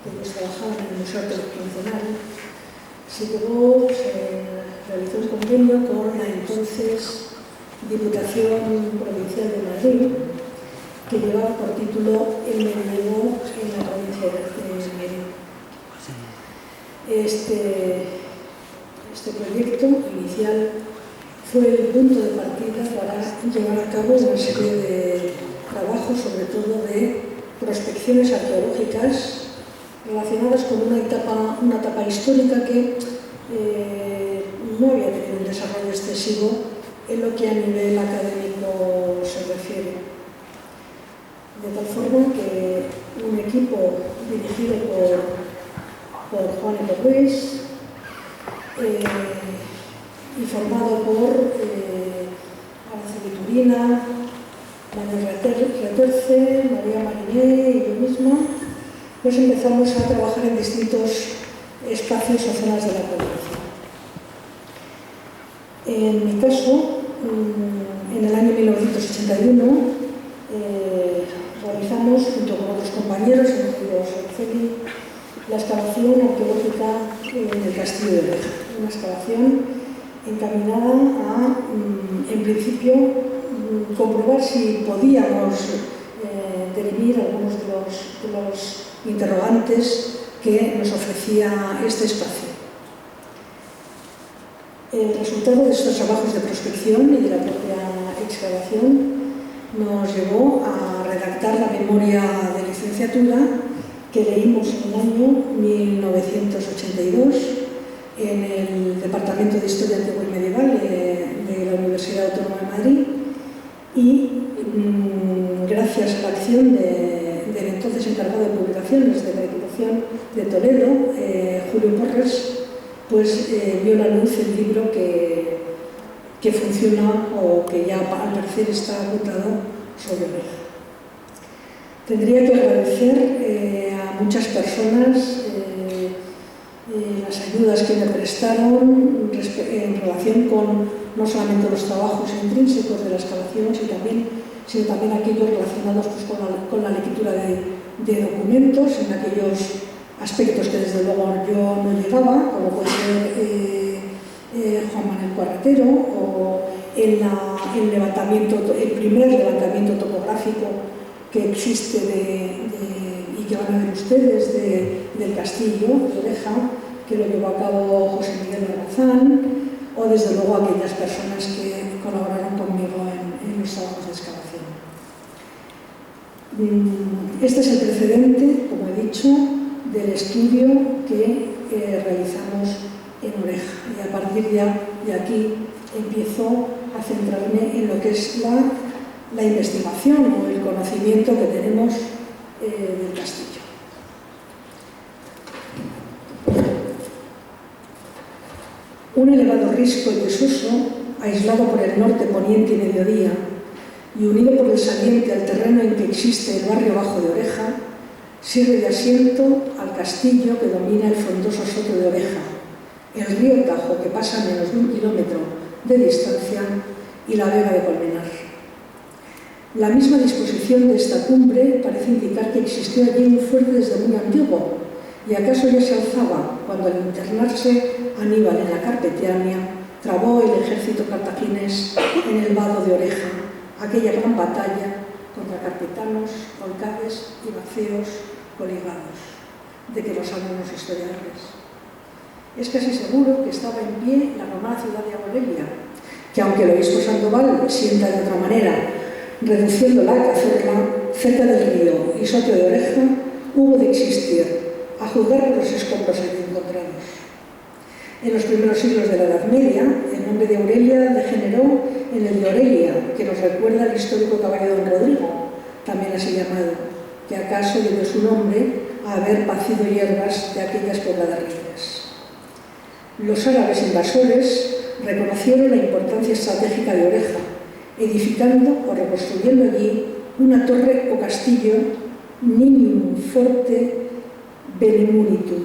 que ellos trabajaban en el Museo Arqueológico Nacional, se realizó un convenio con la entonces Diputación Provincial de Madrid, que llevaba por título El medievo en la provincia de Madrid. Este proyecto inicial fue el punto de partida para llevar a cabo una serie de trabajos, sobre todo de prospecciones arqueológicas relacionadas con una etapa histórica que no había tenido un desarrollo excesivo en lo que a nivel académico se refiere. De tal forma que un equipo dirigido por Juan Ruiz y formado por Araceli Turina, Manuel Reterce, María Mariné y yo misma, pues empezamos a trabajar en distintos espacios o zonas de la provincia. En mi caso, en el año 1981, realizamos, junto con otros compañeros, incluidos Araceli, la excavación arqueológica en el Castillo de Oreja. Una excavación encaminada a, en principio, comprobar si podíamos dirimir algunos de los interrogantes que nos ofrecía este espacio. El resultado de estos trabajos de prospección y de la propia excavación nos llevó a redactar la memoria de licenciatura que leímos en el año 1982 en el Departamento de Historia Antigua y Medieval de la Universidad Autónoma de Madrid, y gracias a la acción del entonces encargado de publicaciones de la Diputación de Toledo, Julio Porres, pues vio la luz el libro que funciona o que ya al parecer está agotado sobre Oreja. Tendría que agradecer a muchas personas las ayudas que me prestaron en relación con no solamente los trabajos intrínsecos de la excavación, sino también aquellos relacionados pues, con la lectura de documentos, en aquellos aspectos que desde luego yo no llegaba, como puede ser Juan Manuel Cuarratero, o el primer levantamiento topográfico que existe y que van a ver ustedes del castillo de Oreja, que lo llevó a cabo José Miguel Almazán, o desde luego aquellas personas que colaboraron conmigo en los trabajos de excavación. Este es el precedente, como he dicho, del estudio que realizamos en Oreja, y a partir de aquí empiezo a centrarme en lo que es la investigación o el conocimiento que tenemos del castillo. Un elevado risco y desuso, aislado por el norte, poniente y mediodía, y unido por el saliente al terreno en que existe el barrio bajo de Oreja, sirve de asiento al castillo que domina el frondoso soto de Oreja, el río Tajo, que pasa a menos de 1 kilómetro de distancia, y la vega de Colmenar. La misma disposición de esta cumbre parece indicar que existió allí un fuerte desde muy antiguo, y acaso ya se alzaba cuando, al internarse Aníbal en la Carpetiania, trabó el ejército cartaginés en el vado de Oreja aquella gran batalla contra carpetanos, volcades y vaceos coligados, de que los hablan los historiadores. Es casi seguro que estaba en pie la romana ciudad de Aurelia, que aunque el obispo Sandoval sienta de otra manera, reduciéndola a Cazorla, cerca del río y soto de Oreja, hubo de existir, a juzgar por los escombros allí encontrados. En los primeros siglos de la Edad Media, el nombre de Aurelia degeneró en el de Aurelia, que nos recuerda al histórico caballero don Rodrigo, también así llamado, que acaso dio su nombre a haber pacido hierbas de aquellas pobladas rías. Los árabes invasores reconocieron la importancia estratégica de Oreja, edificando o reconstruyendo allí una torre o castillo nimium forte benemuritum,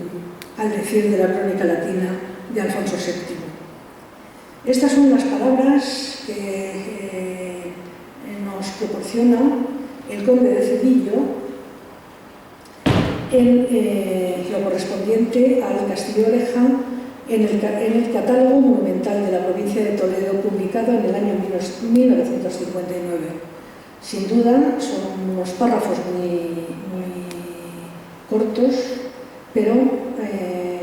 al decir de la crónica latina de Alfonso VII. Estas son las palabras que nos proporciona el conde de Cedillo en lo correspondiente al Castillo de Oreja en el Catálogo Monumental de la provincia de Toledo, publicado en el año 1959. Sin duda, son unos párrafos muy cortos, pero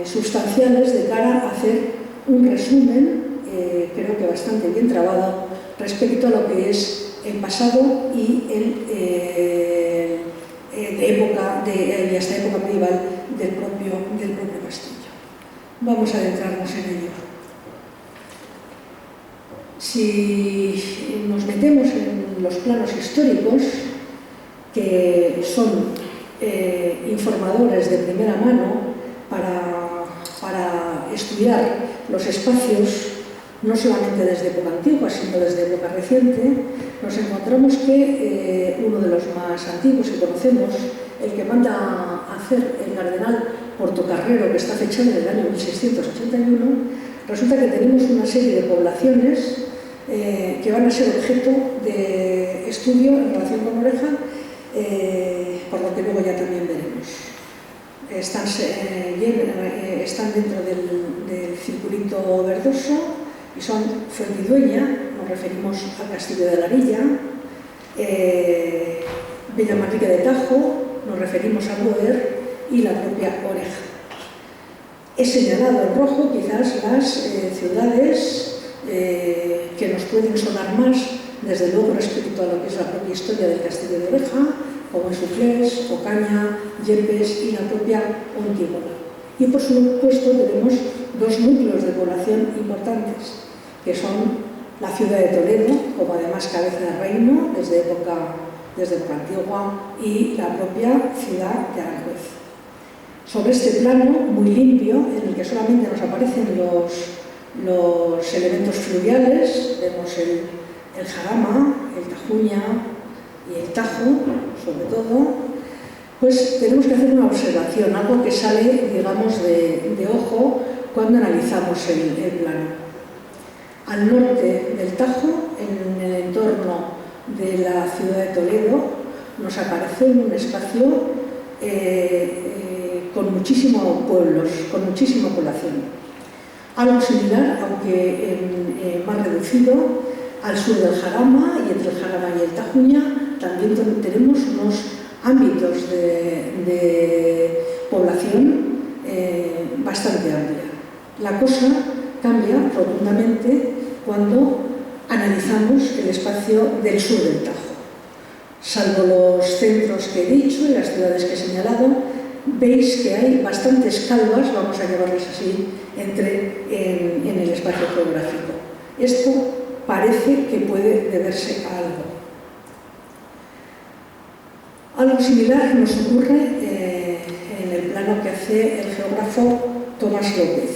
sustanciales de cara a hacer un resumen, creo que bastante bien trabado, respecto a lo que es el pasado y hasta época medieval del propio castillo. Vamos a adentrarnos en ello. Si nos metemos en los planos históricos, que son informadores de primera mano para estudiar los espacios, no solamente desde época antigua, sino desde época reciente, nos encontramos que uno de los más antiguos que conocemos, el que manda a hacer el cardenal Portocarrero, que está fechado en el año 1681, resulta que tenemos una serie de poblaciones que van a ser objeto de estudio en relación con Oreja, por lo que luego ya también veremos. Están dentro del circulito verdoso y son Fuentidueña, nos referimos al Castillo de la Arilla, Villamanrique de Tajo, nos referimos a Boer, y la propia Oreja. He señalado en rojo quizás las ciudades que nos pueden sonar más, desde luego respecto a lo que es la propia historia del Castillo de Oreja, como Suflés, Ocaña, Yepes y la propia Ontigola. Y por supuesto tenemos dos núcleos de población importantes, que son la ciudad de Toledo, como además cabeza de reino desde época antigua, y la propia ciudad de Aranjuez. Sobre este plano muy limpio, en el que solamente nos aparecen los elementos fluviales, vemos el Jarama, el Tajuña y el Tajo, sobre todo, pues tenemos que hacer una observación, algo que sale, digamos, de ojo cuando analizamos el plano. Al norte del Tajo, en el entorno de la ciudad de Toledo, nos aparece un espacio con muchísimos pueblos, con muchísima población. Algo similar, aunque más reducido, al sur del Jarama, y entre el Jarama y el Tajuña también tenemos unos ámbitos de población bastante amplia. La cosa cambia rotundamente cuando analizamos el espacio del sur del Tajo. Salvo los centros que he dicho y las ciudades que he señalado, veis que hay bastantes calvas, vamos a llamarles así, en el espacio geográfico. Esto parece que puede deberse a algo. Algo similar nos ocurre en el plano que hace el geógrafo Tomás López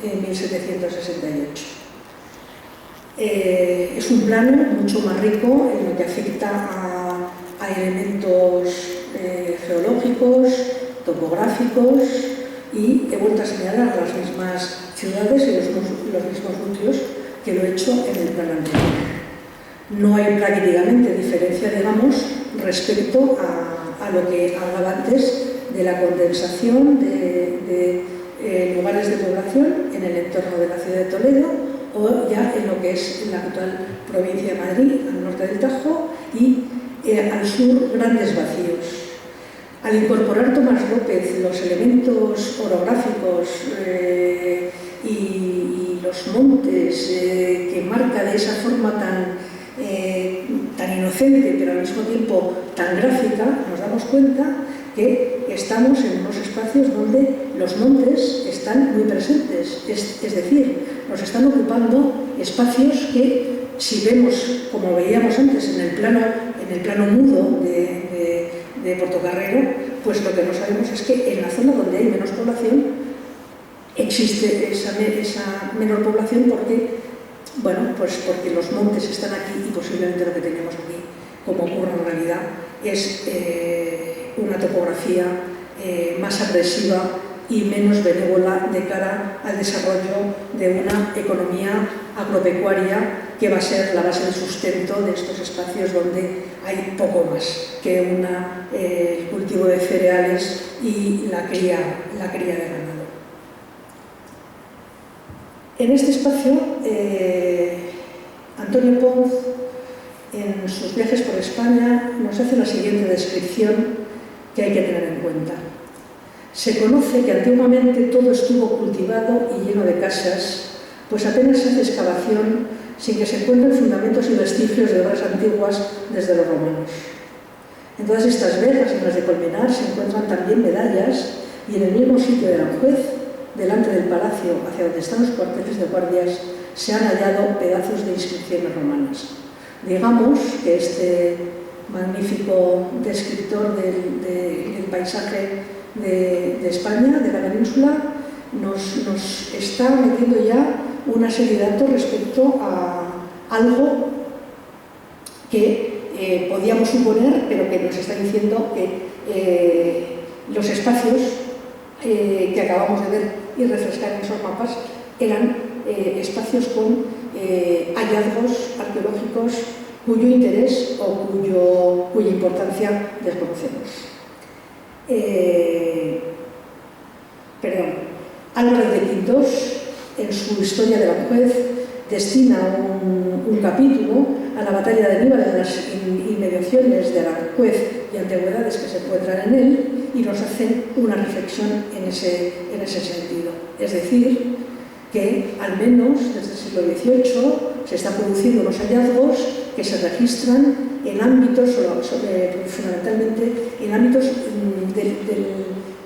en 1768. Es un plano mucho más rico en lo que afecta a elementos geológicos, topográficos, y he vuelto a señalar las mismas ciudades y los mismos núcleos que lo he hecho en el plano anterior. No hay prácticamente diferencia, digamos, respecto a lo que hablaba antes de la condensación de lugares de población en el entorno de la ciudad de Toledo, o ya en lo que es la actual provincia de Madrid, al norte del Tajo, y al sur grandes vacíos. Al incorporar Tomás López los elementos orográficos y los montes que marca de esa forma tan inocente, pero al mismo tiempo tan gráfica, nos damos cuenta que estamos en unos espacios donde los montes están muy presentes, es decir, nos están ocupando espacios que, si vemos, como veíamos antes en el plano mudo de Portocarrero, pues lo que no sabemos es que en la zona donde hay menos población existe esa menor población porque los montes están aquí y posiblemente lo que tenemos aquí, como ocurre en realidad, es una topografía más agresiva y menos benévola de cara al desarrollo de una economía agropecuaria que va a ser la base del sustento de estos espacios donde hay poco más que el cultivo de cereales y la cría de ganado. En este espacio, Antonio Pons, en sus viajes por España, nos hace la siguiente descripción que hay que tener en cuenta. Se conoce que antiguamente todo estuvo cultivado y lleno de casas, pues apenas se hace excavación sin que se encuentren fundamentos y vestigios de obras antiguas desde los romanos. En todas estas vegas y en las de Colmenar se encuentran también medallas y en el mismo sitio de Aranjuez, delante del palacio, hacia donde están los cuarteles de guardias, se han hallado pedazos de inscripciones romanas. Digamos que este magnífico descriptor del paisaje de España, de la península, nos está metiendo ya una serie de datos respecto a algo que podíamos suponer, pero que nos está diciendo que los espacios que acabamos de ver y refrescar en esos mapas eran espacios con hallazgos arqueológicos cuyo interés o cuya importancia desconocemos. Álvarez de Quintos, en su Historia de Aranjuez, destina un capítulo a la batalla de Aníbal en las inmediaciones de Aranjuez y antigüedades que se encuentran en él, y nos hacen una reflexión en ese sentido. Es decir, que al menos desde el siglo XVIII se están produciendo unos hallazgos que se registran en ámbitos, fundamentalmente en ámbitos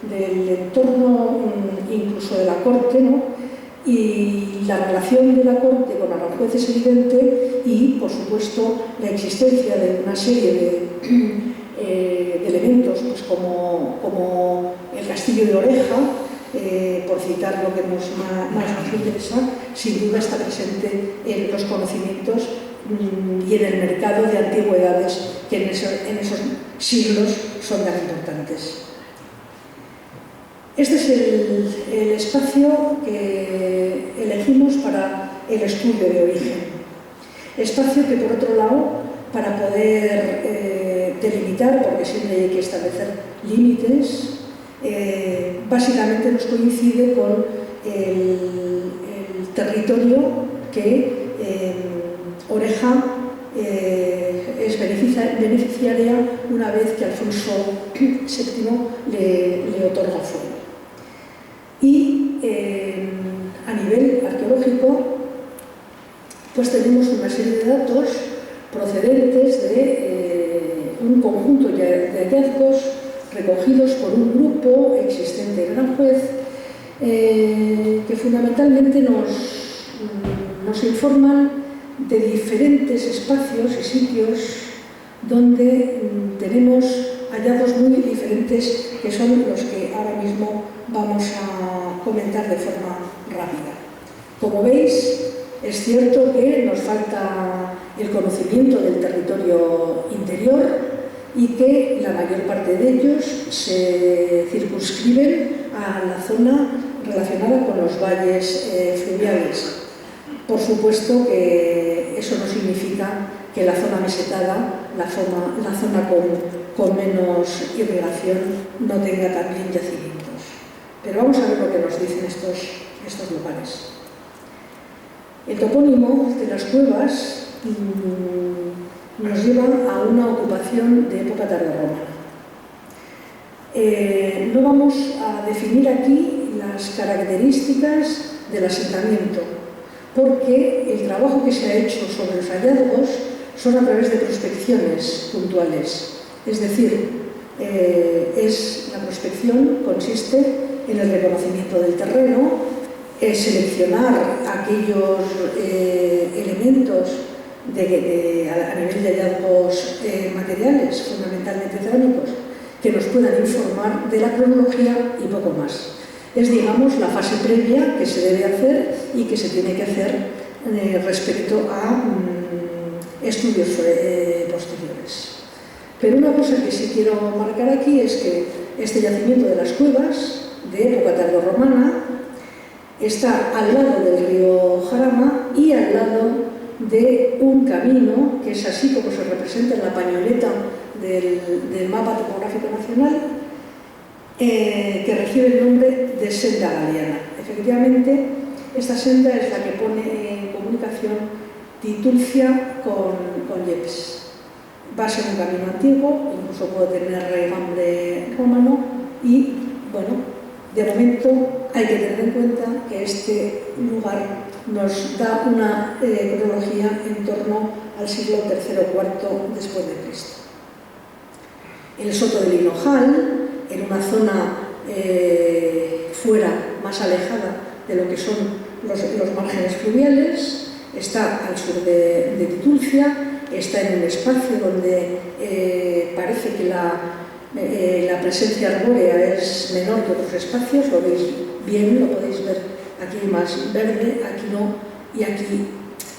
del entorno, incluso de la corte, ¿no? Y la relación de la corte con Aranjuez es evidente y, por supuesto, la existencia de una serie de elementos, pues como el castillo de Oreja, por citar lo que más nos interesa, sin duda está presente en los conocimientos y en el mercado de antigüedades que en esos siglos son tan importantes. Este es el espacio que elegimos para el estudio de origen. Espacio que, por otro lado, para poder delimitar, porque siempre hay que establecer límites, básicamente nos coincide con el territorio que Oreja es beneficiaria una vez que Alfonso VII le otorga fuero. Y a nivel arqueológico, pues tenemos una serie de datos procedentes de un conjunto de hallazgos recogidos por un grupo existente en Aranjuez que fundamentalmente nos informan de diferentes espacios y sitios donde tenemos hallazgos muy diferentes que son los que ahora mismo vamos a comentar de forma rápida. Como veis, es cierto que nos falta el conocimiento del territorio interior y que la mayor parte de ellos se circunscriben a la zona relacionada con los valles fluviales. Por supuesto que eso no significa que la zona mesetada, la zona con menos irrigación, no tenga también yacimientos. Pero vamos a ver lo que nos dicen estos lugares. El topónimo de las cuevas nos lleva a una ocupación de época tardorromana. No vamos a definir aquí las características del asentamiento, porque el trabajo que se ha hecho sobre los hallazgos son a través de prospecciones puntuales. Es decir, la prospección consiste en el reconocimiento del terreno, seleccionar aquellos elementos a nivel de hallazgos materiales, fundamentalmente cerámicos, que nos puedan informar de la cronología y poco más. Es, digamos, la fase previa que se debe hacer y que se tiene que hacer respecto a estudios posteriores. Pero una cosa que sí quiero marcar aquí es que este yacimiento de las cuevas de época tardorromana, está al lado del río Jarama y al lado de un camino, que es así como se representa en la pañoleta del mapa topográfico nacional, que recibe el nombre de Senda Galiana. Efectivamente, esta senda es la que pone en comunicación Titulcia con Yepes. Va a ser un camino antiguo, incluso puede tener raigambre romano y, bueno, de momento hay que tener en cuenta que este lugar nos da una cronología en torno al siglo III o IV después de Cristo. El Soto del Hinojal, en una zona fuera, más alejada de lo que son los márgenes fluviales, está al sur de Titulcia, está en un espacio donde parece que la presencia arbórea es menor que otros espacios, lo veis bien, lo podéis ver aquí más verde, aquí no, y aquí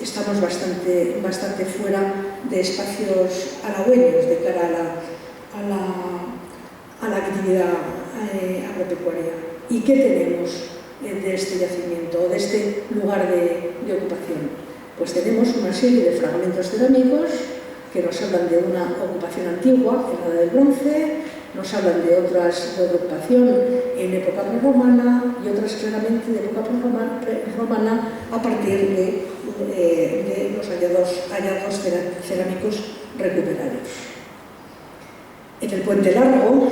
estamos bastante fuera de espacios halagüeños de cara a la actividad agropecuaria. ¿Y qué tenemos de este yacimiento, de este lugar de ocupación? Pues tenemos una serie de fragmentos cerámicos que nos hablan de una ocupación antigua, en la del bronce, nos hablan de otras de ocupación en época prerromana y otras claramente de época prerromana a partir de los hallazgos cerámicos recuperados. En el Puente Largo,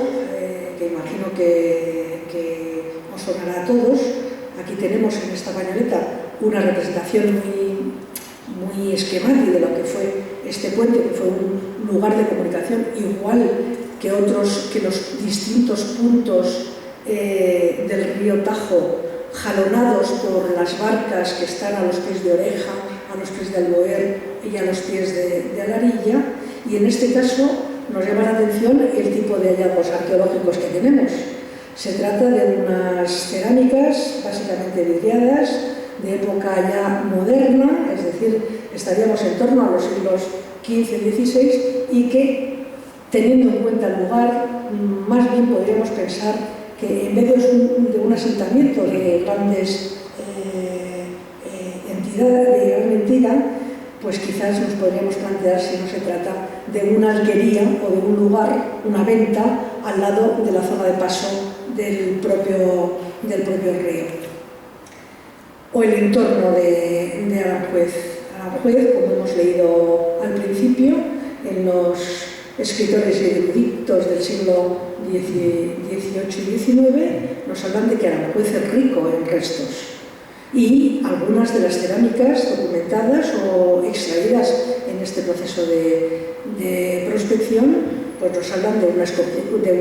que imagino que os sonará a todos, aquí tenemos en esta pañoleta una representación muy esquemática de lo que fue este puente, que fue un lugar de comunicación igual que los distintos puntos del río Tajo, jalonados por las barcas que están a los pies de Oreja, a los pies de Alboer y a los pies de Alarilla, y en este caso nos llama la atención el tipo de hallazgos arqueológicos que tenemos. Se trata de unas cerámicas básicamente vidriadas, de época ya moderna, es decir, estaríamos en torno a los siglos XV y XVI, y que, teniendo en cuenta el lugar, más bien podríamos pensar que en medio de un asentamiento de grandes entidades, de gran entidad, pues quizás nos podríamos plantear si no se trata de una alquería o de un lugar, una venta al lado de la zona de paso del propio río. O el entorno de Aranjuez. Aranjuez, como hemos leído al principio, en los escritores y eruditos del siglo XVIII y XIX, nos hablan de que Aranjuez es rico en restos. Y algunas de las cerámicas documentadas o extraídas en este proceso de prospección, pues nos hablan de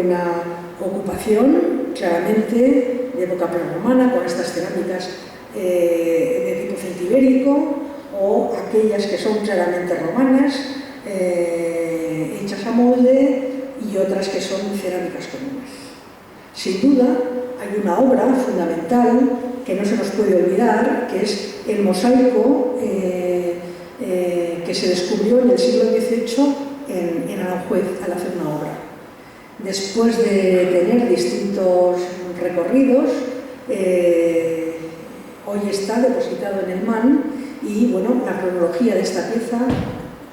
una ocupación claramente de época prerromana, con estas cerámicas de tipo celtibérico, o aquellas que son claramente romanas, hechas a molde, y otras que son cerámicas comunes. Sin duda, hay una obra fundamental que no se nos puede olvidar, que es el mosaico que se descubrió en el siglo XVIII en Aranjuez al hacer una obra. Después de tener distintos recorridos, hoy está depositado en el MAN, y bueno, la cronología de esta pieza,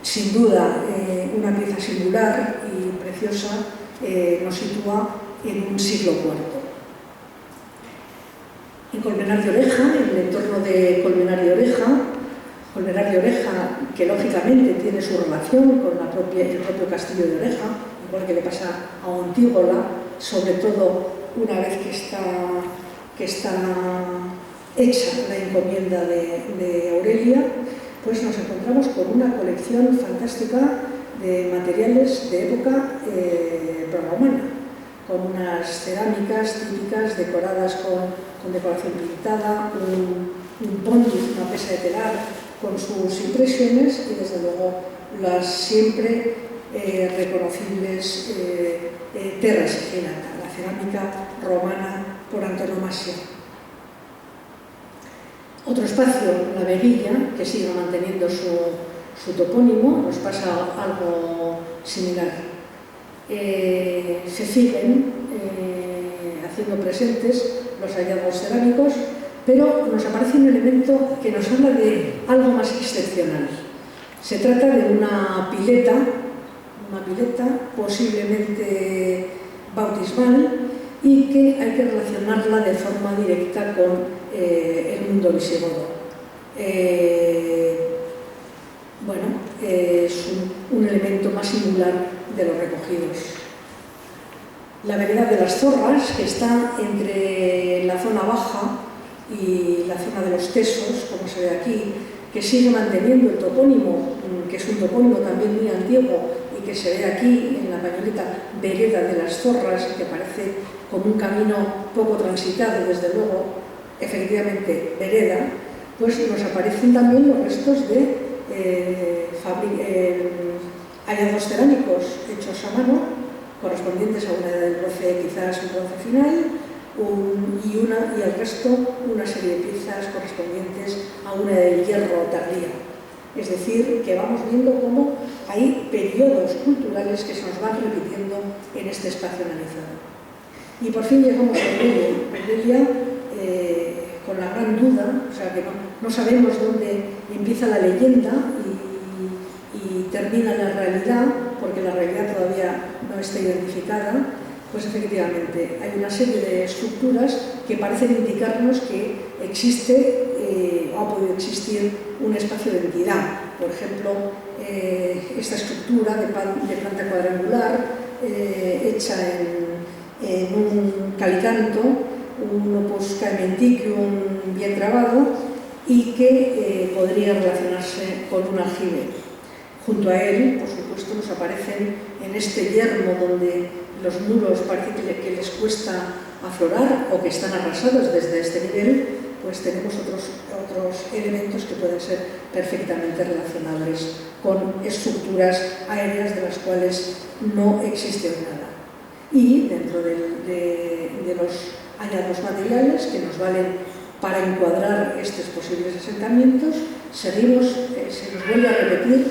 sin duda una pieza singular y preciosa, nos sitúa en un siglo IV. En Colmenar de Oreja, en el entorno de Colmenar de Oreja, que lógicamente tiene su relación con el propio castillo de Oreja, igual que le pasa a Ontígola, sobre todo una vez que está hecha la encomienda de Aurelia, pues nos encontramos con una colección fantástica de materiales de época prerromana, con unas cerámicas típicas decoradas con decoración pintada, un pontis, una pesa de telar con sus impresiones, y desde luego las siempre reconocibles terra siginata, la cerámica romana por antonomasia. Otro espacio, la Veguilla, que sigue manteniendo su topónimo, nos pasa algo similar. Se siguen haciendo presentes los hallazgos cerámicos, pero nos aparece un elemento que nos habla de algo más excepcional. Se trata de una pileta posiblemente bautismal, y que hay que relacionarla de forma directa con el mundo visigodo. Es un elemento más singular de los recogidos. La vereda de las Zorras, que está entre la zona baja y la zona de los Tesos, como se ve aquí, que sigue manteniendo el topónimo, que es un topónimo también muy antiguo y que se ve aquí en la pañoleta, vereda de las Zorras, que parece como un camino poco transitado, desde luego, efectivamente vereda, pues nos aparecen también los restos de hallazgos cerámicos hechos a mano, correspondientes a una edad del bronce, quizás un bronce final, y el resto una serie de piezas correspondientes a una del hierro tardía. Es decir, que vamos viendo cómo hay periodos culturales que se nos van repitiendo en este espacio analizado. Y por fin llegamos a Aurelia, con la gran duda, o sea que no sabemos dónde empieza la leyenda y termina la realidad, porque la realidad todavía no está identificada. Pues efectivamente hay una serie de estructuras que parecen indicarnos que existe o ha podido existir un espacio de entidad. Por ejemplo, esta estructura de planta cuadrangular hecha en un calicanto, un opus caementicum bien trabado, y que podría relacionarse con un aljibe. Junto a él, por supuesto, nos aparecen en este yermo donde los muros parece que les cuesta aflorar o que están arrasados desde este nivel, pues tenemos otros elementos que pueden ser perfectamente relacionables con estructuras aéreas de las cuales no existe nada. Y dentro de los hallazgos materiales que nos valen para encuadrar estos posibles asentamientos, se nos vuelve a repetir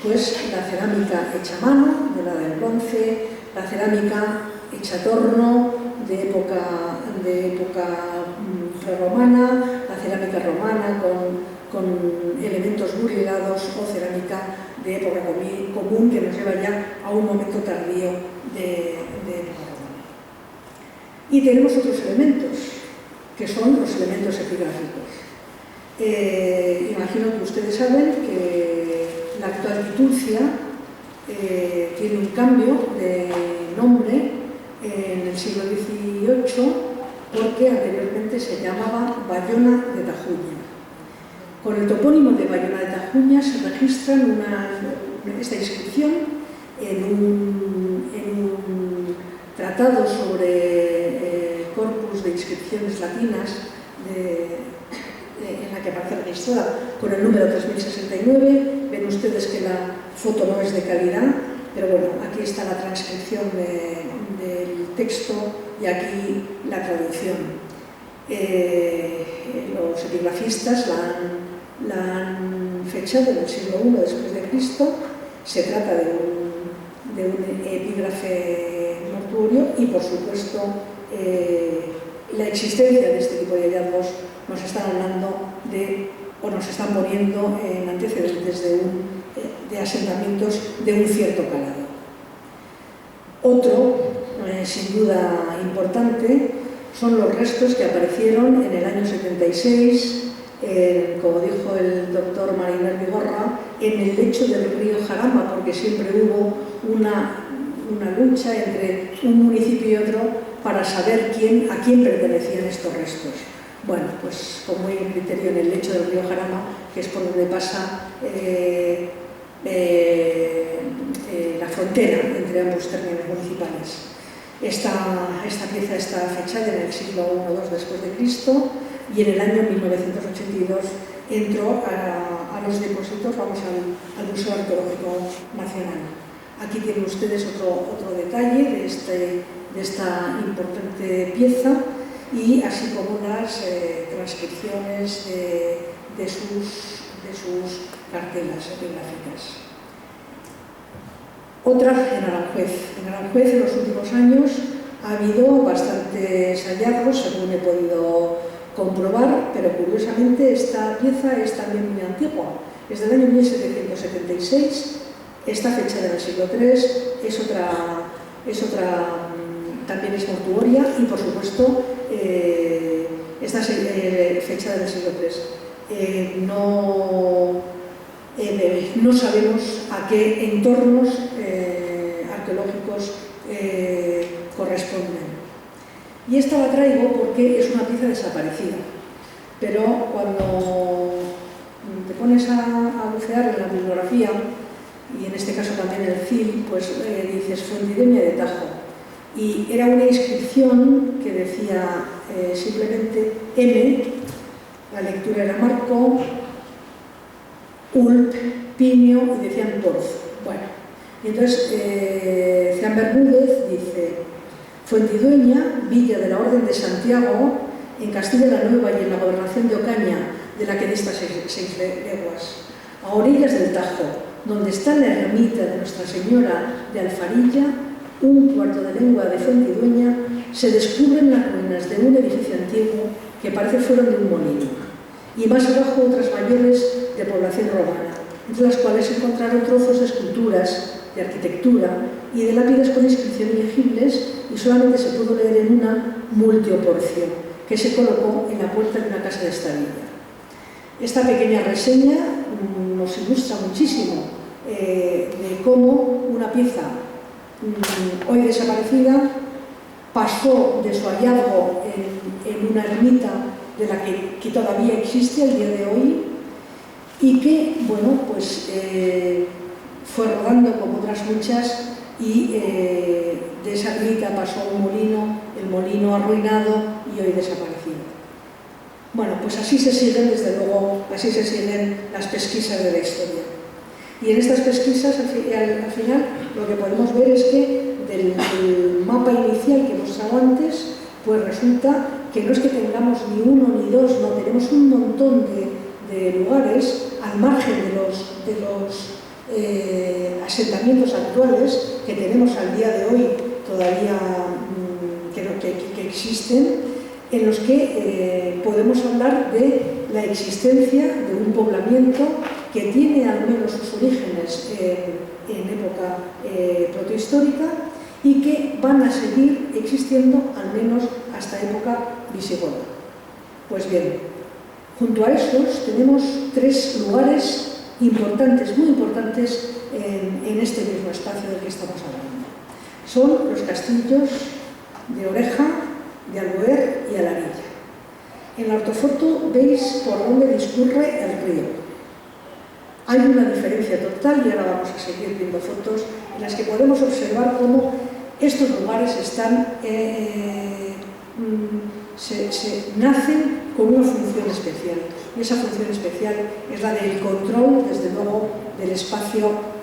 pues la cerámica hecha a mano, de la del bronce, la cerámica hecha a torno, de época prerromana, la cerámica romana con elementos burilados, o cerámica de época común que nos lleva ya a un momento tardío de época romana. Y tenemos otros elementos, que son los elementos epigráficos. Imagino que ustedes saben que la actual Liturgia tiene un cambio de nombre en el siglo XVIII, porque anteriormente se llamaba Bayona de Tajuña. Con el topónimo de Bayona de Tajuña se registra esta inscripción en un tratado sobre corpus de inscripciones latinas en la que aparece registrada con el número 3069. Ven ustedes que la foto no es de calidad, pero bueno, aquí está la transcripción del texto y aquí la traducción. Los epigrafistas la han fechado en el siglo I después de Cristo. Se trata de un epígrafe mortuorio y, por supuesto, la existencia de este tipo de hallazgos nos están hablando o nos están poniendo en antecedentes de asentamientos de un cierto calado. Otro, sin duda importante, son los restos que aparecieron en el año 76, como dijo el doctor Mariner Vigorra, en el lecho del río Jarama, porque siempre hubo una lucha entre un municipio y otro para saber a quién pertenecían estos restos. Bueno, pues como hay un criterio en el lecho del río Jarama, que es por donde pasa la frontera entre ambos términos municipales. Esta pieza está fechada en el siglo I o II después de Cristo, y en el año 1982 entró a los depósitos, vamos al Museo Arqueológico Nacional. Aquí tienen ustedes otro detalle de esta importante pieza, y así como las transcripciones de sus cartelas epigráficas. Otra en Aranjuez. En Aranjuez, en los últimos años, Ha habido bastantes hallazgos, según he podido comprobar, pero curiosamente esta pieza es también muy antigua. Es del año 1776, está fechada en el siglo III, también es mortuoria y, por supuesto, está fechada en el siglo III. No sabemos a qué entornos arqueológicos corresponden. Y esta la traigo porque es una pieza desaparecida, pero cuando te pones a bucear en la bibliografía, y en este caso también en el CIL, pues dices Fuentidueña de Tajo. Y era una inscripción que decía simplemente M, la lectura era Marco, Ulp, Piño, y decían Porz. Bueno, y entonces Ceán Bermúdez dice: Fuentidueña, villa de la Orden de Santiago, en Castilla la Nueva y en la gobernación de Ocaña, de la que dista 6 leguas, a orillas del Tajo, donde está la ermita de Nuestra Señora de Alfarilla, un cuarto de lengua de Fuentidueña, se descubren las ruinas de un edificio antiguo que parece fueron de un molino, y más abajo otras mayores de población romana, entre las cuales se encontraron trozos de esculturas, de arquitectura y de lápidas con inscripción ilegibles, y solamente se pudo leer en una multioporcio, que se colocó en la puerta de una casa de esta villa. Esta pequeña reseña nos ilustra muchísimo de cómo una pieza hoy desaparecida pasó de su hallazgo en una ermita de la que todavía existe al día de hoy, y que, bueno, pues fue rodando como otras muchas, y de esa ermita pasó a un molino, el molino arruinado y hoy desaparecido. Bueno, pues así se siguen, desde luego, así se siguen las pesquisas de la historia. Y en estas pesquisas, al final, lo que podemos ver es que del mapa inicial que he mostrado antes, pues resulta que no es que tengamos ni uno ni dos, no, tenemos un montón de lugares al margen de los asentamientos actuales que tenemos al día de hoy todavía que existen, en los que podemos hablar de la existencia de un poblamiento que tiene al menos sus orígenes en época protohistórica y que van a seguir existiendo al menos hasta época visigoda. Pues bien, junto a estos tenemos 3 lugares importantes, muy importantes en este mismo espacio del que estamos hablando. Son los castillos de Oreja, de Alboer y Alarilla. En la ortofoto veis por dónde discurre el río. Hay una diferencia total, y ahora vamos a seguir viendo fotos en las que podemos observar cómo estos lugares nacen con una función especial. Y esa función especial es la del control, desde luego, del espacio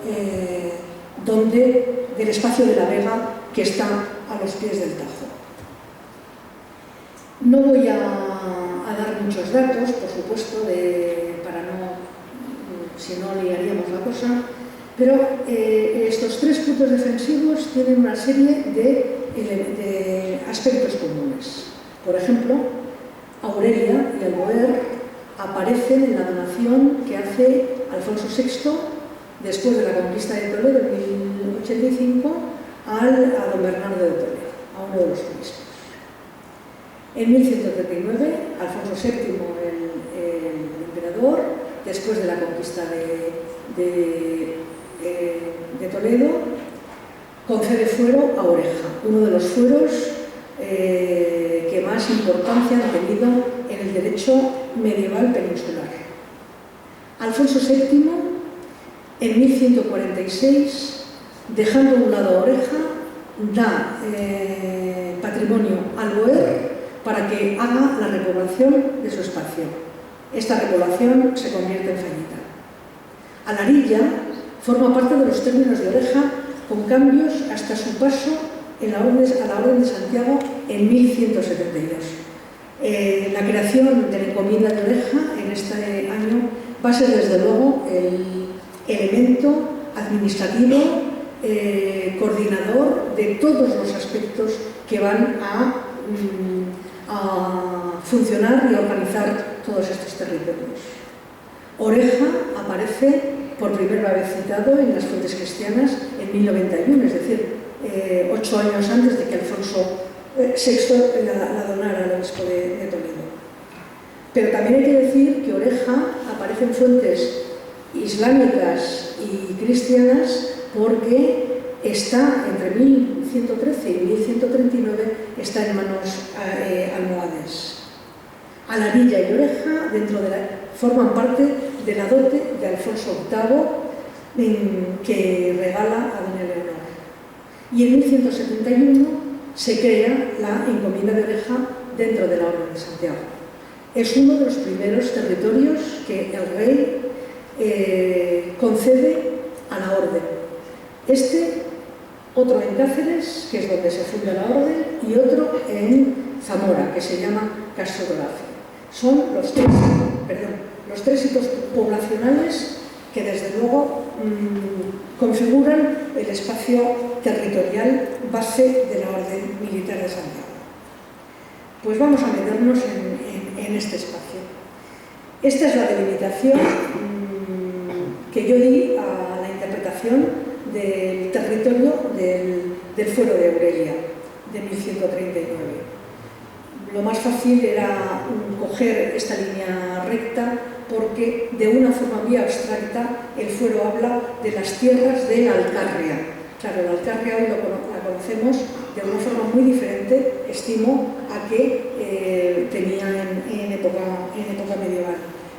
del espacio de la vega que está a los pies del Tajo. No voy a dar muchos datos, por supuesto, si no liaríamos la cosa, pero estos 3 puntos defensivos tienen una serie de aspectos comunes. Por ejemplo, Aurelia y Alboer aparecen en la donación que hace Alfonso VI después de la conquista de Toledo en 1085 a don Bernardo de Toledo, a uno de los obispos. En 1139, Alfonso VII, el emperador, después de la conquista de Toledo, concede fuero a Oreja, uno de los fueros que más importancia han tenido en el derecho medieval peninsular. Alfonso VII, en 1146, dejando a un lado a Oreja, da patrimonio a Alboer para que haga la repoblación de su espacio. Esta repoblación se convierte en fallida. Alarilla forma parte de los términos de Oreja, con cambios hasta su paso a la Orden de Santiago en 1172. La creación de la encomienda de Oreja en este año va a ser, desde luego, el elemento administrativo coordinador de todos los aspectos que van a funcionar y a organizar todos estos territorios. Oreja aparece por primera vez citado en las fuentes cristianas en 1091, es decir, 8 años antes de que Alfonso VI la donara al obispo de Toledo. Pero también hay que decir que Oreja aparece en fuentes islámicas y cristianas porque está entre 1113 y 1139 está en manos almohades. Alarilla y Oreja forman parte de la dote de Alfonso VIII que regala a doña Leonor. Y en 1171 se crea la encomienda de Oreja dentro de la Orden de Santiago. Es uno de los primeros territorios que el rey concede a la orden. Otro en Cáceres, que es donde se funda la orden, y otro en Zamora, que se llama Castro Dorace. Son los tres hitos poblacionales que desde luego configuran el espacio territorial base de la Orden Militar de Santiago. Pues vamos a meternos en este espacio. Esta es la delimitación que yo di a la interpretación del territorio del fuero de Aurelia, de 1139. Lo más fácil era coger esta línea recta porque de una forma muy abstracta el fuero habla de las tierras de la Alcarria. Claro, la Alcarria hoy la conocemos de una forma muy diferente, estimo, a que tenía en época medieval.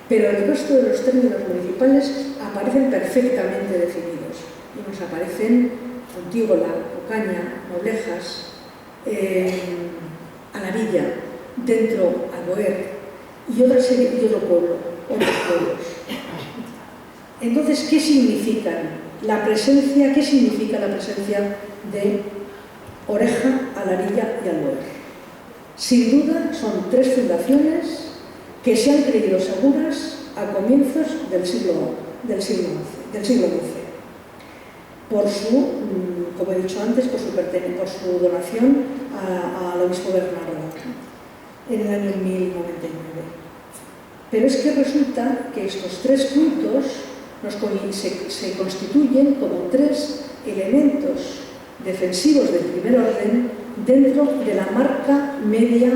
Pero el resto de los términos municipales aparecen perfectamente definidos y nos aparecen Pontígola, Ocaña, Noblejas, Alarilla, dentro Alboer y otra serie y otros pueblos. Entonces, ¿qué significa la presencia de Oreja, Alarilla y Alboer? Sin duda son tres fundaciones que se han creído seguras a comienzos del siglo XI. Por su, como he dicho antes, por su donación al obispo Bernardo en el año 1099. Pero es que resulta que estos tres puntos se constituyen como tres elementos defensivos del primer orden dentro de la marca media,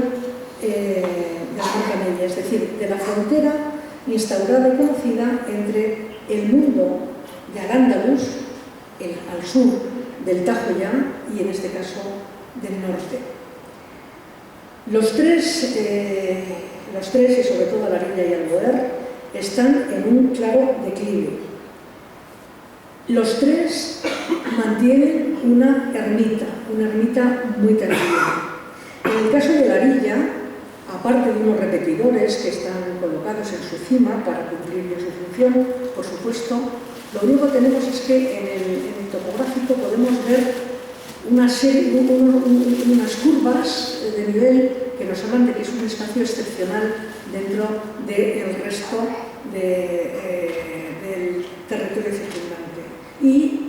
es decir, de la frontera instaurada y conocida entre el mundo de Al-Ándalus, al sur del Tajo ya, y en este caso del norte. Los tres, y sobre todo Alarilla y Alboer, están en un claro declive. Los tres mantienen una ermita muy tranquila. En el caso de Alarilla, aparte de unos repetidores que están colocados en su cima para cumplir bien su función, por supuesto, lo único que tenemos es que en el topográfico podemos ver unas curvas de nivel que nos hablan de que es un espacio excepcional dentro del resto del territorio circundante. Y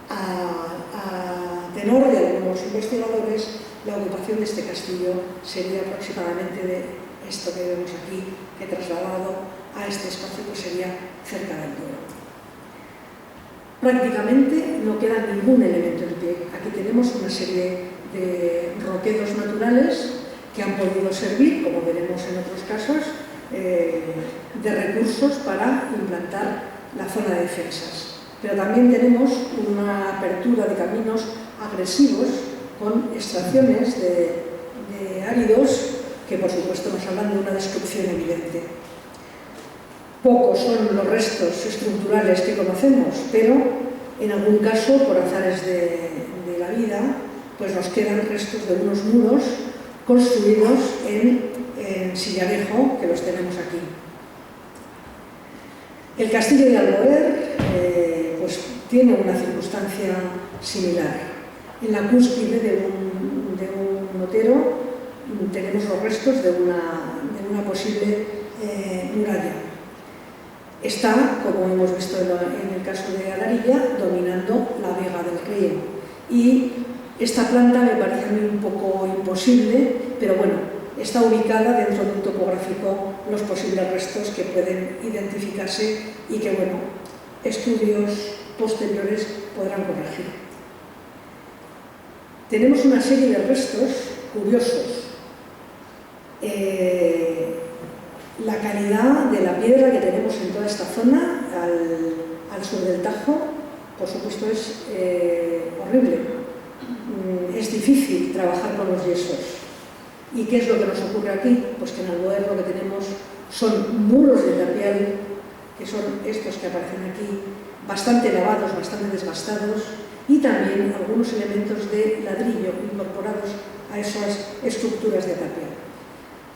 a tenor de algunos investigadores, la ocupación de este castillo sería aproximadamente de esto que vemos aquí, que trasladado a este espacio que sería cerca del Duero. Prácticamente no queda ningún elemento en pie. Aquí tenemos una serie de roquedos naturales que han podido servir, como veremos en otros casos, de recursos para implantar la zona de defensas. Pero también tenemos una apertura de caminos agresivos con extracciones de áridos que, por supuesto, nos hablan de una destrucción evidente. Pocos son los restos estructurales que conocemos, pero en algún caso, por azares de la vida, pues nos quedan restos de unos muros construidos en Sillarejo, que los tenemos aquí. El castillo de Alboer pues tiene una circunstancia similar. En la cúspide de un motero tenemos los restos de una posible muralla. Está, como hemos visto en el caso de Alarilla, dominando la vega del río y Esta planta me parece a mí un poco imposible, pero bueno, está ubicada dentro de un topográfico los posibles restos que pueden identificarse y que, bueno, estudios posteriores podrán corregir. Tenemos una serie de restos curiosos. La calidad de la piedra que tenemos en toda esta zona, al sur del Tajo, por supuesto es horrible. Es difícil trabajar con los yesos. ¿Y qué es lo que nos ocurre aquí? Pues que en Alboer lo que tenemos son muros de tapial, que son estos que aparecen aquí, bastante lavados, bastante desgastados, y también algunos elementos de ladrillo incorporados a esas estructuras de tapial.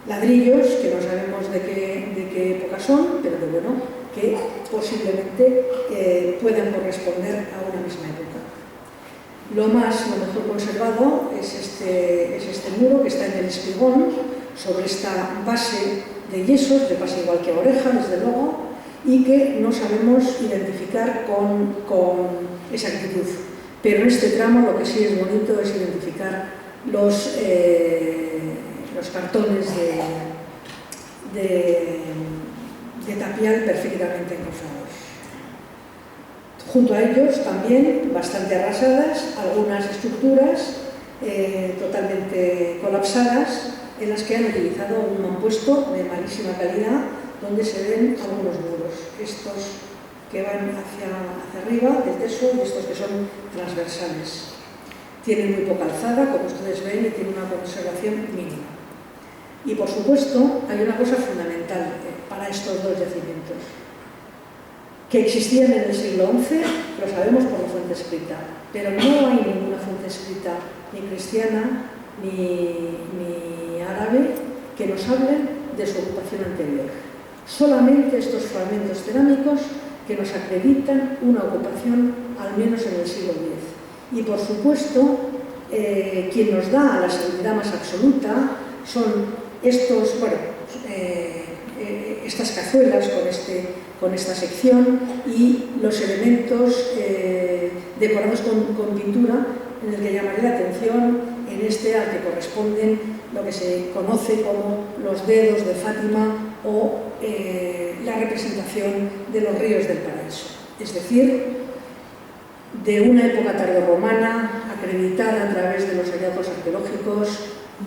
Ladrillos que no sabemos de qué época son, pero que, bueno, que posiblemente puedan corresponder a una misma época. Lo mejor conservado es este muro que está en el espigón, sobre esta base de yesos, que pasa igual que Oreja, desde luego, y que no sabemos identificar con exactitud. Pero en este tramo lo que sí es bonito es identificar los cartones de tapial perfectamente engrosados. Junto a ellos también, bastante arrasadas, algunas estructuras totalmente colapsadas en las que han utilizado un mampuesto de malísima calidad, donde se ven algunos muros, estos que van hacia arriba del teso y estos que son transversales. Tienen muy poca alzada, como ustedes ven, y tienen una conservación mínima. Y por supuesto, hay una cosa fundamental para estos dos yacimientos, que existían en el siglo XI, lo sabemos por la fuente escrita, pero no hay ninguna fuente escrita, ni cristiana, ni árabe, que nos hablen de su ocupación anterior. Solamente estos fragmentos cerámicos que nos acreditan una ocupación al menos en el siglo X. Y por supuesto, quien nos da la seguridad más absoluta son estas cazuelas con esta sección y los elementos decorados con pintura, en el que llamaré la atención al que corresponden lo que se conoce como los dedos de Fátima o la representación de los ríos del paraíso. Es decir, de una época tardorromana, acreditada a través de los hallazgos arqueológicos,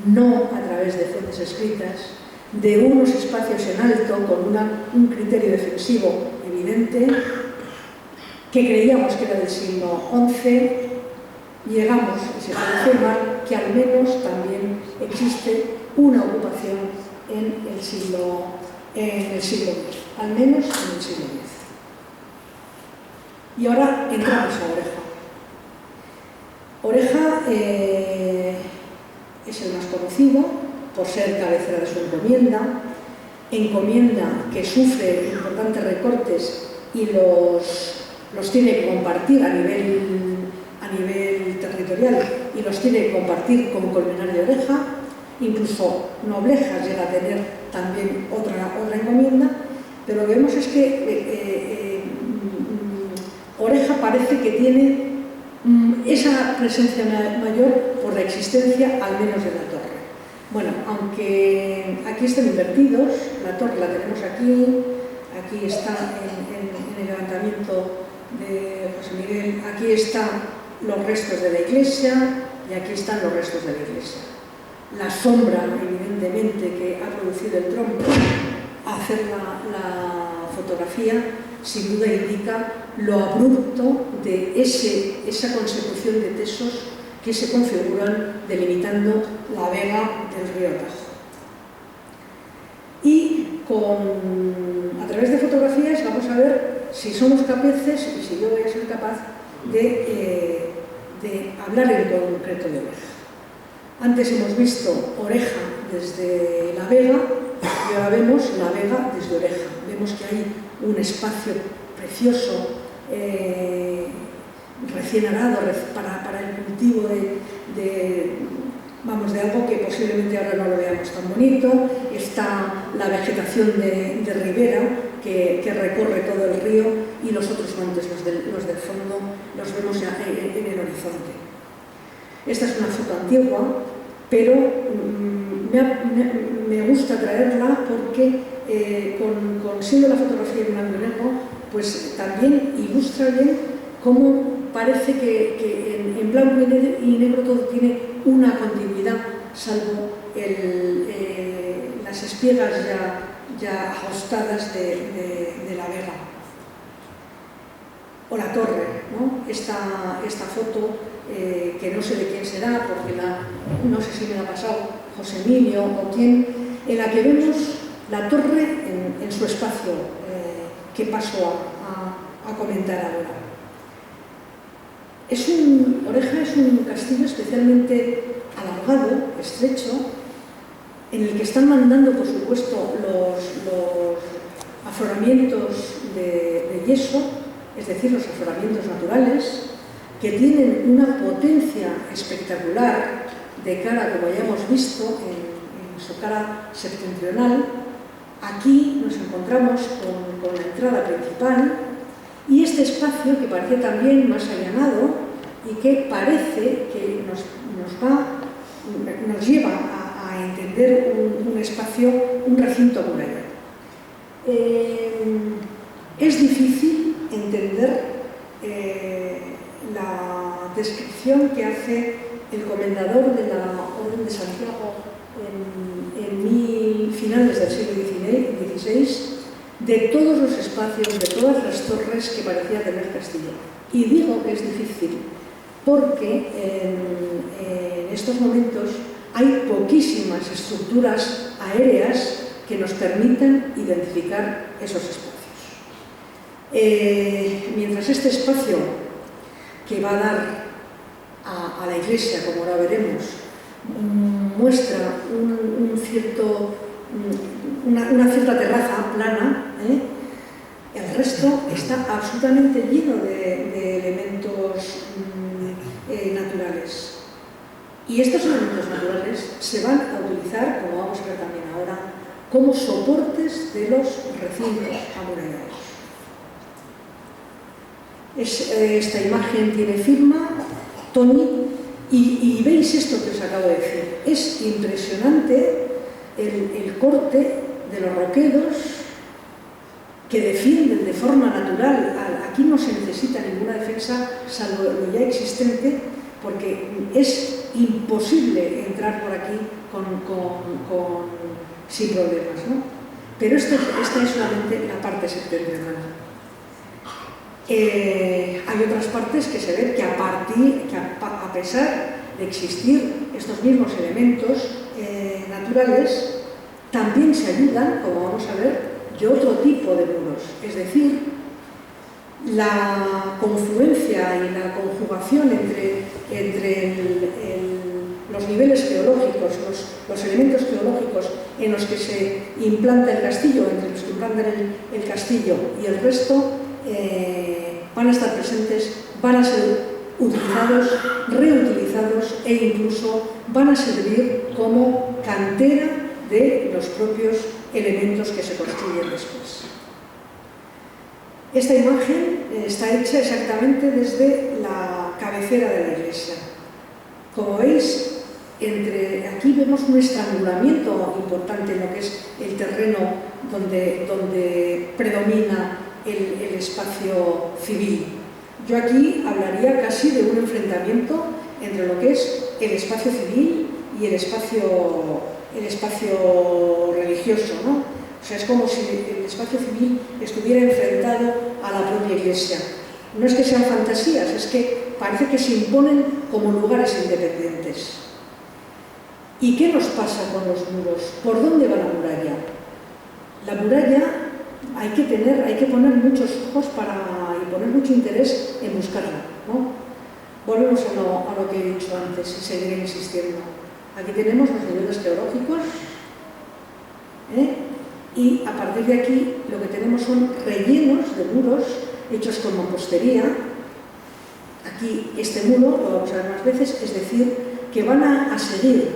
no a través de fuentes escritas, de unos espacios en alto con un criterio defensivo evidente, que creíamos que era del siglo XI, llegamos, y se puede afirmar, que al menos también existe una ocupación en el siglo X, al menos en el siglo X. Y ahora entramos a Oreja. Oreja es el más conocido por ser cabecera de su encomienda que sufre importantes recortes y los tiene que compartir a nivel territorial y los tiene que compartir con Colmenar de Oreja. Incluso Noblejas llega a tener también otra encomienda, pero lo que vemos es que Oreja parece que tiene esa presencia mayor por la existencia al menos de la torre. Bueno, aunque aquí están invertidos, la torre la tenemos aquí está en el levantamiento de José Miguel, aquí están los restos de la iglesia y aquí están los restos de la iglesia. La sombra, evidentemente, que ha producido el trompo a hacer la fotografía, sin duda indica lo abrupto de esa consecución de tesos que se configuran delimitando la vega del río Tajo. Y a través de fotografías vamos a ver si somos capaces y si yo voy a ser capaz de hablar en concreto de Oreja. Antes hemos visto Oreja desde la Vega y ahora vemos la Vega desde Oreja. Vemos que hay un espacio precioso, recién arado para el cultivo de algo que posiblemente ahora no lo veamos tan bonito. Está la vegetación de ribera que recorre todo el río y los otros montes, los del fondo, los vemos ya en el horizonte. Esta es una foto antigua, pero me gusta traerla porque siendo la fotografía en blanco y negro, pues también ilustra bien cómo parece que en blanco y negro todo tiene una continuidad, salvo las espiegas ya ajustadas de la vega. O la torre, ¿no? Esta foto, que no sé de quién será, porque no sé si me la ha pasado José Emilio o quién, en la que vemos la torre en su espacio, que paso a comentar ahora. Oreja es un castillo especialmente alargado, estrecho, en el que están mandando, por supuesto, los afloramientos de yeso, es decir, los afloramientos naturales, que tienen una potencia espectacular de cara, como ya hemos visto, en su cara septentrional. Aquí nos encontramos con la entrada principal y este espacio que parece también más allanado y que parece que nos lleva a entender un espacio, un recinto murallado. Es difícil entender la descripción que hace el comendador de la Orden de Santiago en finales del siglo XVI, de todos los espacios, de todas las torres que parecía tener Castillo. Y digo que es difícil porque en estos momentos hay poquísimas estructuras aéreas que nos permitan identificar esos espacios. Mientras este espacio que va a dar a la iglesia, como ahora veremos, muestra una cierta terraza plana, el resto está absolutamente lleno de elementos naturales. Y estos elementos naturales se van a utilizar, como vamos a ver también ahora, como soportes de los recintos amurallados. Esta imagen tiene firma Tony y veis esto que os acabo de decir. Es impresionante el corte de los roquedos que defienden de forma natural. Aquí no se necesita ninguna defensa salvo lo ya existente, porque es imposible entrar por aquí sin problemas, ¿no? Pero esta es solamente la parte septentrional. Hay otras partes que se ven que a pesar de existir estos mismos elementos naturales, también se ayudan, como vamos a ver, de otro tipo de muros. Es decir, la confluencia y la conjugación entre los niveles geológicos, los elementos geológicos en los que se implanta el castillo, entre los que implantan el castillo y el resto, van a estar presentes, van a ser utilizados, reutilizados e incluso van a servir como cantera de los propios elementos que se construyen después. Esta imagen está hecha exactamente desde la cabecera de la iglesia. Como veis, aquí vemos un estrangulamiento importante en lo que es el terreno donde predomina el espacio civil. Yo aquí hablaría casi de un enfrentamiento entre lo que es el espacio civil y el espacio religioso, ¿no? O sea, es como si el espacio civil estuviera enfrentado a la propia iglesia. No es que sean fantasías, es que parece que se imponen como lugares independientes. ¿Y qué nos pasa con los muros? ¿Por dónde va la muralla? La muralla hay que poner muchos ojos y poner mucho interés en buscarla, ¿no? Volvemos a lo que he dicho antes y seguiré insistiendo. Aquí tenemos los niveles geológicos, y a partir de aquí lo que tenemos son rellenos de muros hechos con mampostería. Aquí este muro lo vamos a ver más veces, es decir, que van a seguir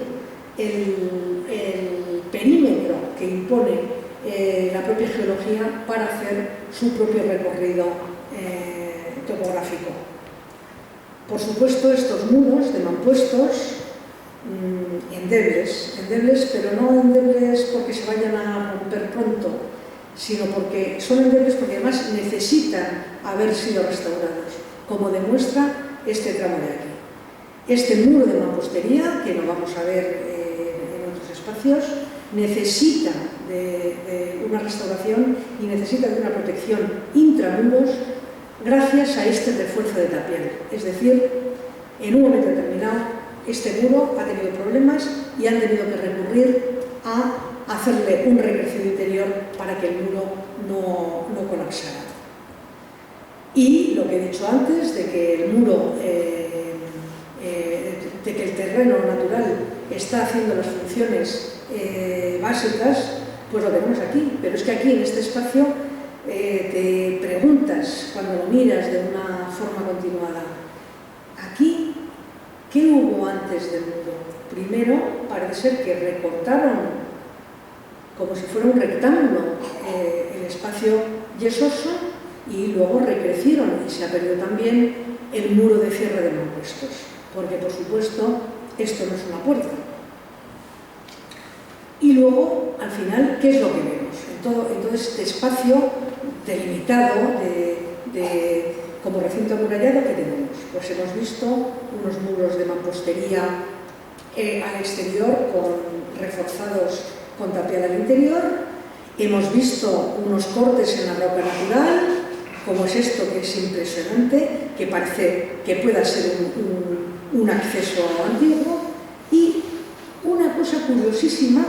el perímetro que impone la propia geología para hacer su propio recorrido topográfico. Por supuesto, estos muros de mampuestos endebles, pero no endebles porque se vayan a romper pronto, sino porque son endebles porque además necesitan haber sido restaurados, como demuestra este tramo de aquí. Este muro de mampostería, que lo vamos a ver en otros espacios, necesita de una restauración y necesita de una protección intramuros gracias a este refuerzo de tapial. Es decir, en un momento determinado, este muro ha tenido problemas y han tenido que recurrir a hacerle un regresivo interior para que el muro no colapsara. Y lo que he dicho antes, de que el muro, de que el terreno natural está haciendo las funciones básicas, pues lo tenemos aquí. Pero es que aquí, en este espacio, te preguntas, cuando lo miras de una forma continuada, aquí, ¿qué hubo antes del muro? Primero, parece ser que recortaron, como si fuera un rectángulo, el espacio yesoso y luego recrecieron y se ha perdido también el muro de cierre de mampuestos, porque, por supuesto, esto no es una puerta. Y luego, al final, ¿qué es lo que vemos? En todo este espacio delimitado como recinto amurallado, ¿qué tenemos? Pues hemos visto unos muros de mampostería al exterior, reforzados con tapial al interior. Hemos visto unos cortes en la roca natural, como es esto, que es impresionante, que parece que pueda ser un acceso antiguo. Y una cosa curiosísima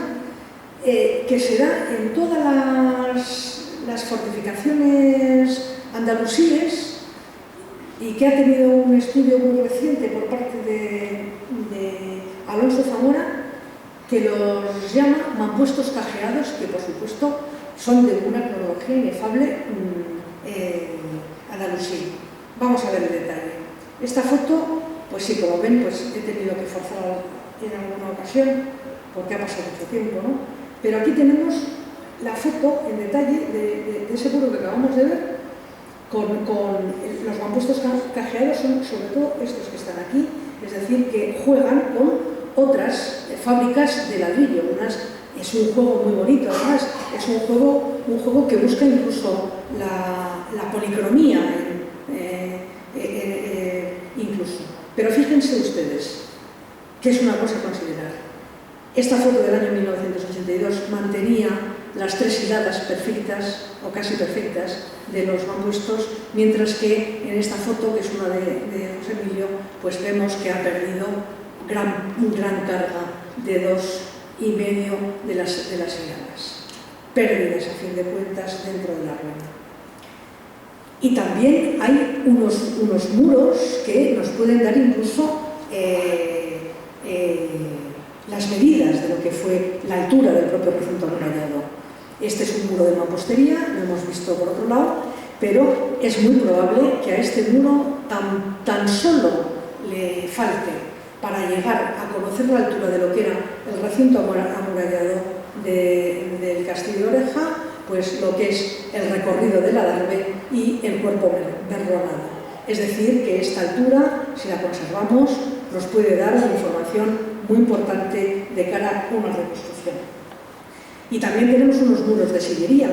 que se da en todas las fortificaciones andalusíes, y que ha tenido un estudio muy reciente por parte de Alonso Zamora, que los llama mampuestos cajeados, que por supuesto son de una cronología inefable andalusí. Vamos a ver el detalle. Esta foto, pues sí, como ven, pues he tenido que forzar en alguna ocasión, porque ha pasado mucho tiempo, ¿no? Pero aquí tenemos la foto en detalle de ese muro que acabamos de ver, con los mampuestos cajeados, son sobre todo estos que están aquí, es decir, que juegan con otras fábricas de ladrillo. Es un juego muy bonito, además, es un juego que busca incluso la policromía, incluso. Pero fíjense ustedes, que es una cosa a considerar. Esta foto del año 1982 mantenía las tres hiladas perfectas, o casi perfectas, de los mampuestos, mientras que en esta foto, que es una de José Emilio, pues vemos que ha perdido gran carga de 2,5 de las hiladas. Pérdidas, a fin de cuentas, dentro de la ruina. Y también hay unos muros que nos pueden dar incluso las medidas de lo que fue la altura del propio recinto amurallado. Este es un muro de mampostería, lo hemos visto por otro lado, pero es muy probable que a este muro tan solo le falte, para llegar a conocer la altura de lo que era el recinto amurallado del Castillo de Oreja, pues lo que es el recorrido del adarve y el cuerpo verronado. Es decir, que esta altura, si la conservamos, nos puede dar una información muy importante de cara a una reconstrucción. Y también tenemos unos muros de sillería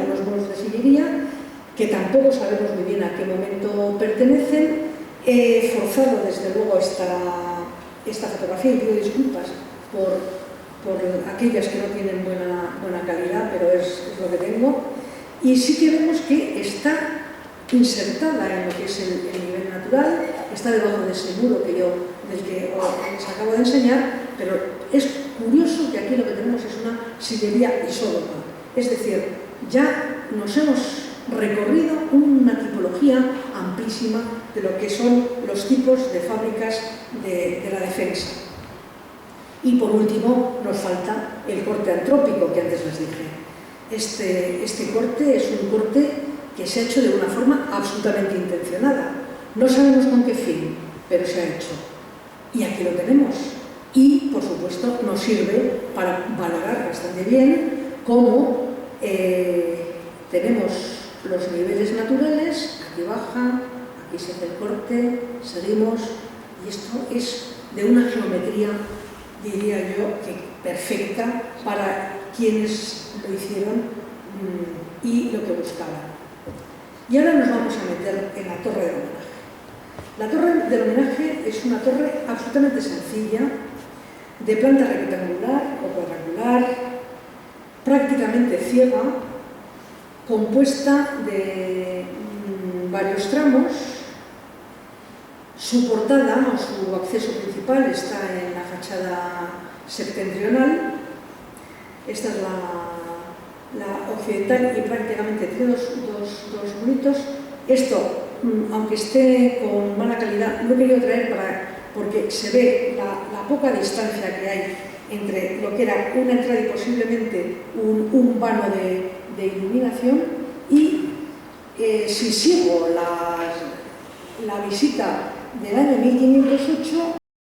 que tampoco sabemos muy bien a qué momento pertenecen. He forzado desde luego esta fotografía y pido disculpas por aquellas que no tienen buena calidad, pero es lo que tengo. Y sí que vemos que está insertada en lo que es el nivel natural, está debajo de ese muro del que les acabo de enseñar, pero es curioso que aquí lo que tenemos es una sillería isóloga. Es decir, ya nos hemos recorrido una tipología amplísima de lo que son los tipos de fábricas de la defensa. Y por último, nos falta el corte antrópico que antes les dije. Este corte es un corte que se ha hecho de una forma absolutamente intencionada. No sabemos con qué fin, pero se ha hecho. Y aquí lo tenemos. Y, por supuesto, nos sirve para valorar bastante bien cómo tenemos los niveles naturales. Aquí baja, aquí se hace el corte, seguimos Y esto es de una geometría, diría yo, que perfecta para quienes lo hicieron y lo que buscaban. Y ahora nos vamos a meter en la torre del homenaje. La torre del homenaje es una torre absolutamente sencilla, de planta rectangular o cuadrangular, prácticamente ciega, compuesta de varios tramos. Su portada o su acceso principal está en la fachada septentrional. Esta es la occidental y prácticamente tiene dos bonitos. Esto, aunque esté con mala calidad, lo he querido traer porque se ve la poca distancia que hay entre lo que era una entrada y posiblemente un vano de iluminación. Y si sigo la visita del año 1508,